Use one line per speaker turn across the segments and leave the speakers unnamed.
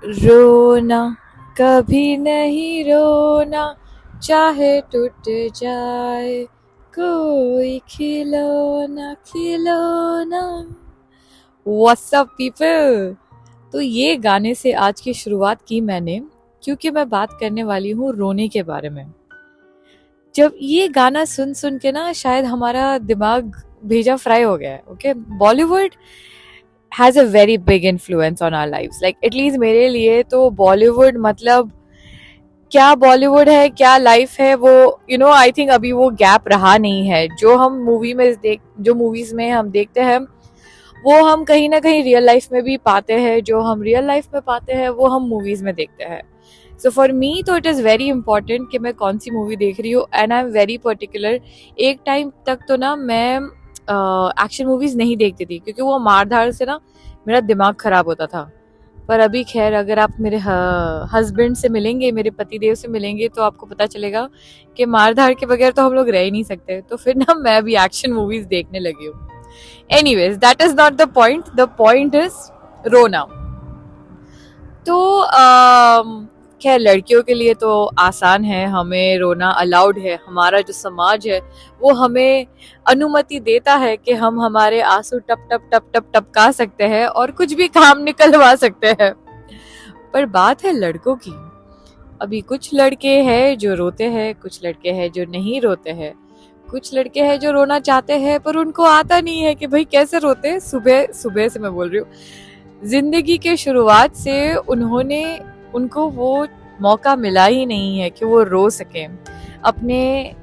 रोना कभी नहीं रोना, चाहे टूट जाए कोई खिलौना खिलौना। What's up people. तो ये गाने से आज की शुरुआत की मैंने, क्योंकि मैं बात करने वाली हूँ रोने के बारे में। जब ये गाना सुन सुन के ना शायद हमारा दिमाग भेजा फ्राई हो गया है। Okay, Bollywood has a very big influence on our lives. Like at least मेरे लिए तो बॉलीवुड मतलब क्या बॉलीवुड है क्या लाइफ है वो, आई थिंक अभी वो गैप रहा नहीं है। जो मूवीज में हम देखते हैं वो हम कहीं ना कहीं रियल लाइफ में भी पाते हैं, जो हम रियल लाइफ में पाते हैं वो हम मूवीज में देखते हैं। सो फॉर मी तो इट इज़ वेरी इंपॉर्टेंट कि मैं कौन सी मूवी देख रही हूँ, and I am very particular. एक टाइम तक तो ना मैं एक्शन मूवीज नहीं देखती थी, क्योंकि वो मारधाड़ से ना मेरा दिमाग खराब होता था। पर अभी खैर, अगर आप मेरे हस्बैंड से मिलेंगे, मेरे पतिदेव से मिलेंगे, तो आपको पता चलेगा कि मारधाड़ के बगैर तो हम लोग रह ही नहीं सकते। तो फिर ना मैं अभी एक्शन मूवीज देखने लगी हूँ। Anyways, that is not the point. The point is रोना। तो खैर, लड़कियों के लिए तो आसान है, हमें रोना अलाउड है। हमारा जो समाज है वो हमें अनुमति देता है कि हम हमारे आंसू टप टप टप टप टपका सकते हैं और कुछ भी काम निकलवा सकते हैं। पर बात है लड़कों की। अभी कुछ लड़के हैं जो रोते हैं, कुछ लड़के हैं जो नहीं रोते हैं, कुछ लड़के हैं जो रोना चाहते हैं पर उनको आता नहीं है कि भाई कैसे रोते हैं। सुबह सुबह से मैं बोल रही हूँ, जिंदगी के शुरुआत से उनको वो मौका मिला ही नहीं है कि वो रो सके, अपने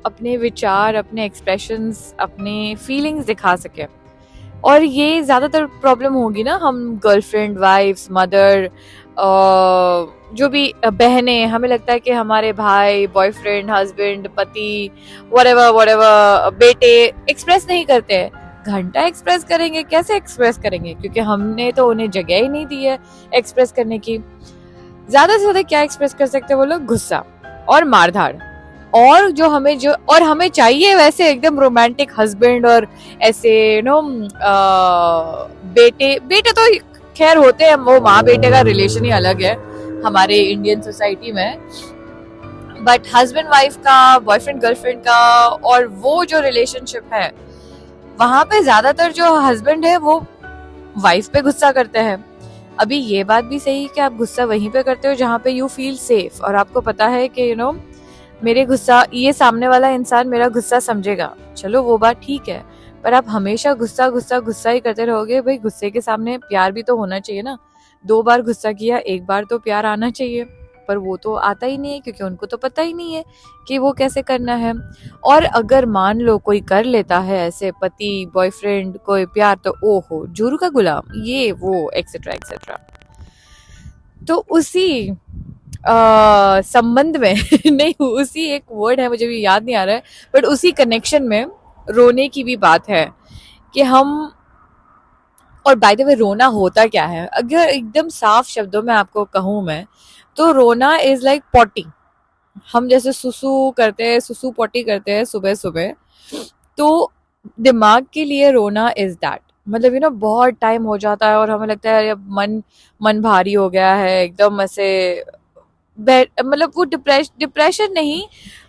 अपने विचार, अपने एक्सप्रेशंस, अपने फीलिंग्स दिखा सके। और ये ज्यादातर प्रॉब्लम होगी ना, हम गर्लफ्रेंड, वाइफ्स, मदर, जो भी बहनें, हमें लगता है कि हमारे भाई, बॉयफ्रेंड, हस्बैंड, पति, व्हाटएवर व्हाटएवर, बेटे एक्सप्रेस नहीं करते हैं। घंटा एक्सप्रेस करेंगे, कैसे एक्सप्रेस करेंगे, क्योंकि हमने तो उन्हें जगह ही नहीं दी है एक्सप्रेस करने की। ज्यादा से ज्यादा क्या एक्सप्रेस कर सकते हैं वो लोग? गुस्सा और मारधाड़। और हमें चाहिए वैसे एकदम रोमांटिक हस्बैंड और ऐसे बेटे। बेटे तो खैर होते हैं, वो माँ बेटे का रिलेशन ही अलग है हमारे इंडियन सोसाइटी में। बट हस्बैंड वाइफ का, बॉयफ्रेंड गर्लफ्रेंड का, और वो जो रिलेशनशिप है वहां पे ज्यादातर जो हस्बैंड है वो वाइफ पे गुस्सा करते हैं। अभी ये बात भी सही है कि आप गुस्सा वहीं पे करते हो जहाँ पे यू फील सेफ, और आपको पता है कि मेरे गुस्सा, ये सामने वाला इंसान मेरा गुस्सा समझेगा। चलो वो बात ठीक है, पर आप हमेशा गुस्सा गुस्सा गुस्सा ही करते रहोगे। भाई गुस्से के सामने प्यार भी तो होना चाहिए ना। 2 बार गुस्सा किया, 1 बार तो प्यार आना चाहिए, पर वो तो आता ही नहीं है, क्योंकि उनको तो पता ही नहीं है कि वो कैसे करना है। और अगर मान लो कोई कर लेता है ऐसे, पति बॉयफ्रेंड कोई प्यार, तो ओहो जुरू का गुलाम, ये वो एक्सेट्रा एक्सेट्रा। तो उसी संबंध में नहीं, उसी एक वर्ड है, मुझे भी याद नहीं आ रहा है, बट उसी कनेक्शन में रोने की भी बात है कि हम। और बाय द वे, रोना होता क्या है? अगर एकदम साफ शब्दों में आपको कहूँ मैं, तो रोना इज लाइक पॉटी। हम जैसे सुसु करते हैं, सुसु पॉटी करते हैं सुबह सुबह, तो दिमाग के लिए रोना इज दैट। मतलब बहुत टाइम हो जाता है और हमें लगता है अब मन मन भारी हो गया है एकदम ऐसे। मतलब वो डिप्रेशन नहीं,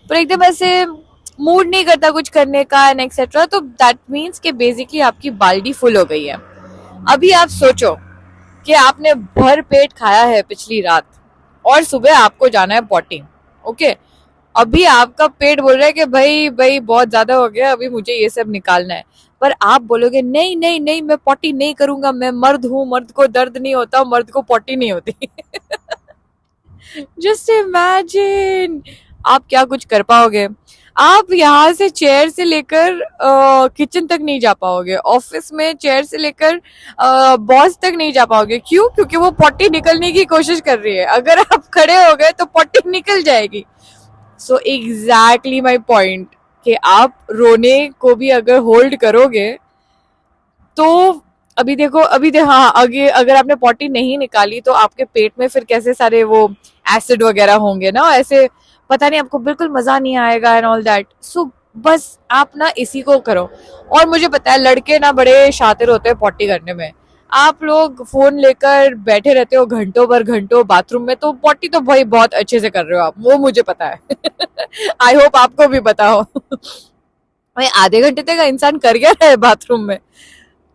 पर एकदम ऐसे मूड नहीं करता कुछ करने का एंड एक्सेट्रा। तो दैट मीन्स कि बेसिकली आपकी बाल्टी फुल हो गई है। अभी आप सोचो कि आपने भर पेट खाया है पिछली रात और सुबह आपको जाना है पॉटी। ओके, अभी आपका पेट बोल रहा है कि भाई भाई बहुत ज्यादा हो गया, अभी मुझे ये सब निकालना है। पर आप बोलोगे नहीं नहीं नहीं, मैं पॉटी नहीं करूंगा, मैं मर्द हूँ, मर्द को दर्द नहीं होता, मर्द को पॉटी नहीं होती। जस्ट इमेजिन आप क्या कुछ कर पाओगे। आप यहाँ से चेयर से लेकर किचन तक नहीं जा पाओगे, ऑफिस में चेयर से लेकर बॉस तक नहीं जा पाओगे। क्यों? क्योंकि वो पॉटी निकलने की कोशिश कर रही है। अगर आप खड़े हो गए तो पॉटी निकल जाएगी। सो एग्जैक्टली माई पॉइंट, कि आप रोने को भी अगर होल्ड करोगे तो हाँ, अगर आपने पॉटी नहीं निकाली तो आपके पेट में फिर कैसे सारे वो एसिड वगैरह होंगे ना, ऐसे पता नहीं, आपको बिल्कुल मजा नहीं आएगा एंड ऑल दैट। सो बस आप ना इसी को करो। और मुझे पता है लड़के ना बड़े शातिर होते हैं पॉटी करने में। आप लोग फोन लेकर बैठे रहते हो घंटों भर घंटों बाथरूम में, तो पॉटी तो भाई बहुत अच्छे से कर रहे हो आप, वो मुझे पता है। आई होप आपको भी पता हो। भाई आधे घंटे तक इंसान कर क्या रहा है बाथरूम में।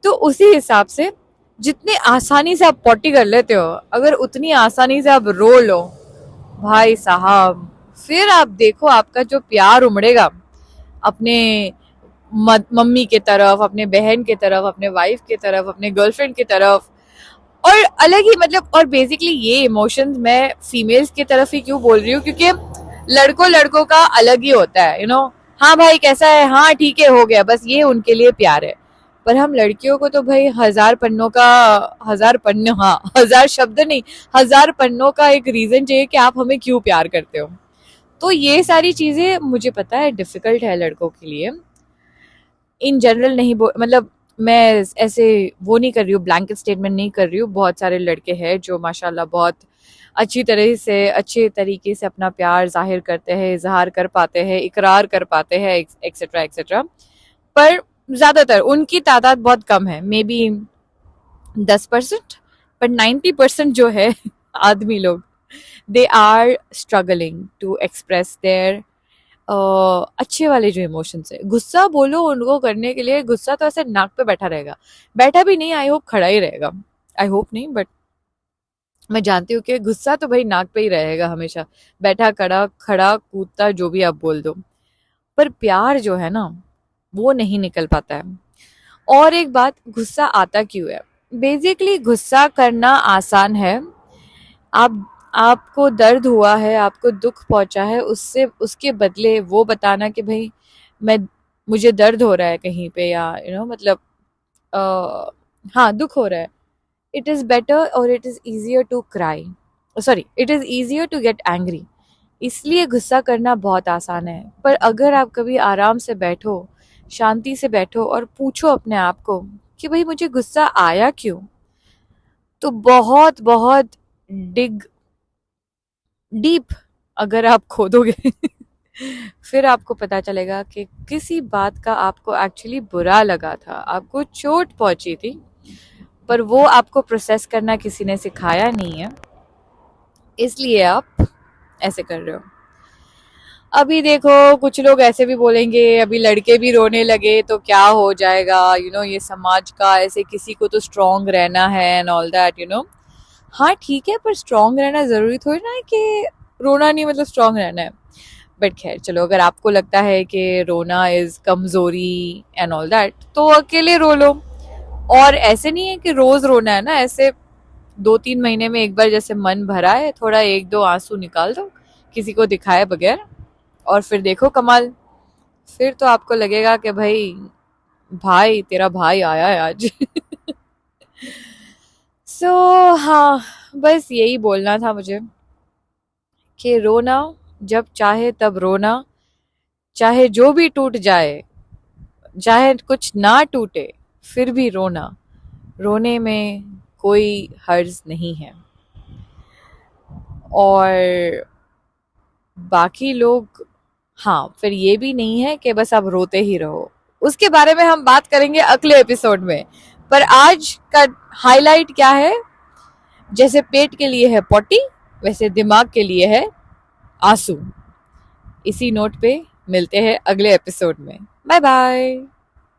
तो उसी हिसाब से जितने आसानी से आप पॉटी कर लेते हो, अगर उतनी आसानी से आप रो लो भाई साहब, फिर आप देखो आपका जो प्यार उमड़ेगा अपने मम्मी के तरफ, अपने बहन के तरफ, अपने वाइफ के तरफ, अपने गर्लफ्रेंड की तरफ। और अलग ही मतलब, और बेसिकली ये इमोशंस मैं फीमेल्स की तरफ ही क्यों बोल रही हूँ, क्योंकि लड़कों लड़कों का अलग ही होता है, हाँ भाई कैसा है, हाँ ठीक है, हो गया, बस ये उनके लिए प्यार है। पर हम लड़कियों को तो भाई हजार पन्नों का, हजार पन्ने, हाँ हजार शब्द नहीं, हजार पन्नों का एक रीजन चाहिए कि आप हमें क्यों प्यार करते हो। तो ये सारी चीजें मुझे पता है डिफिकल्ट है लड़कों के लिए। इन जनरल नहीं मतलब मैं ऐसे वो नहीं कर रही हूँ, ब्लैंकेट स्टेटमेंट नहीं कर रही हूँ। बहुत सारे लड़के हैं जो माशाल्लाह बहुत अच्छी तरह से, अच्छे तरीके से अपना प्यार जाहिर करते हैं, इजहार कर पाते हैं, इकरार कर पाते हैं, एक्सेट्रा एक्सेट्रा। पर ज्यादातर उनकी तादाद बहुत कम है, मे बी 10%। पर 90% जो है आदमी लोग, they are struggling to express their अच्छे वाले जो इमोशंस है। गुस्सा बोलो उनको करने के लिए, गुस्सा तो ऐसे नाक पे बैठा रहेगा, बैठा भी नहीं, आई होप खड़ा ही रहेगा, आई होप नहीं, बट मैं जानती हूँ कि गुस्सा तो भाई नाक पे ही रहेगा हमेशा, बैठा खड़ा खड़ा कूदता जो भी आप बोल दो। पर प्यार जो है ना, वो नहीं निकल पाता है। और एक बात, गुस्सा आता क्यों है? बेसिकली गुस्सा करना आसान है। आप आपको दर्द हुआ है, आपको दुख पहुंचा है, उससे उसके बदले वो बताना कि भाई मैं मुझे दर्द हो रहा है कहीं पे, या मतलब हाँ दुख हो रहा है, इट इज़ बेटर और it is easier to cry, sorry it is easier to get angry. इसलिए गुस्सा करना बहुत आसान है। पर अगर आप कभी आराम से बैठो, शांति से बैठो और पूछो अपने आप को कि भाई मुझे गुस्सा आया क्यों, तो बहुत बहुत डिग डीप अगर आप खोदोगे फिर आपको पता चलेगा कि किसी बात का आपको एक्चुअली बुरा लगा था, आपको चोट पहुंची थी, पर वो आपको प्रोसेस करना किसी ने सिखाया नहीं है, इसलिए आप ऐसे कर रहे हो। अभी देखो कुछ लोग ऐसे भी बोलेंगे अभी लड़के भी रोने लगे तो क्या हो जाएगा, ये समाज का ऐसे, किसी को तो स्ट्रांग रहना है एंड ऑल दैट, हाँ ठीक है, पर स्ट्रांग रहना जरूरी थोड़ी ना है कि रोना नहीं मतलब स्ट्रांग रहना है। बट खैर चलो, अगर आपको लगता है कि रोना इज कमजोरी एंड ऑल दैट, तो अकेले रो लो। और ऐसे नहीं है कि रोज रोना है ना, ऐसे 2-3 महीने में एक बार जैसे मन भरा है, थोड़ा 1-2 आंसू निकाल दो किसी को दिखाए बगैर, और फिर देखो कमाल। फिर तो आपको लगेगा कि भाई भाई तेरा भाई आया है आज। सो हाँ, बस यही बोलना था मुझे कि रोना जब चाहे तब रोना, चाहे जो भी टूट जाए, चाहे कुछ ना टूटे, फिर भी रोना, रोने में कोई हर्ज नहीं है। और बाकी लोग, हाँ फिर ये भी नहीं है कि बस आप रोते ही रहो, उसके बारे में हम बात करेंगे अगले एपिसोड में। पर आज का हाईलाइट क्या है, जैसे पेट के लिए है पॉटी, वैसे दिमाग के लिए है आंसू। इसी नोट पे मिलते हैं अगले एपिसोड में। Bye bye.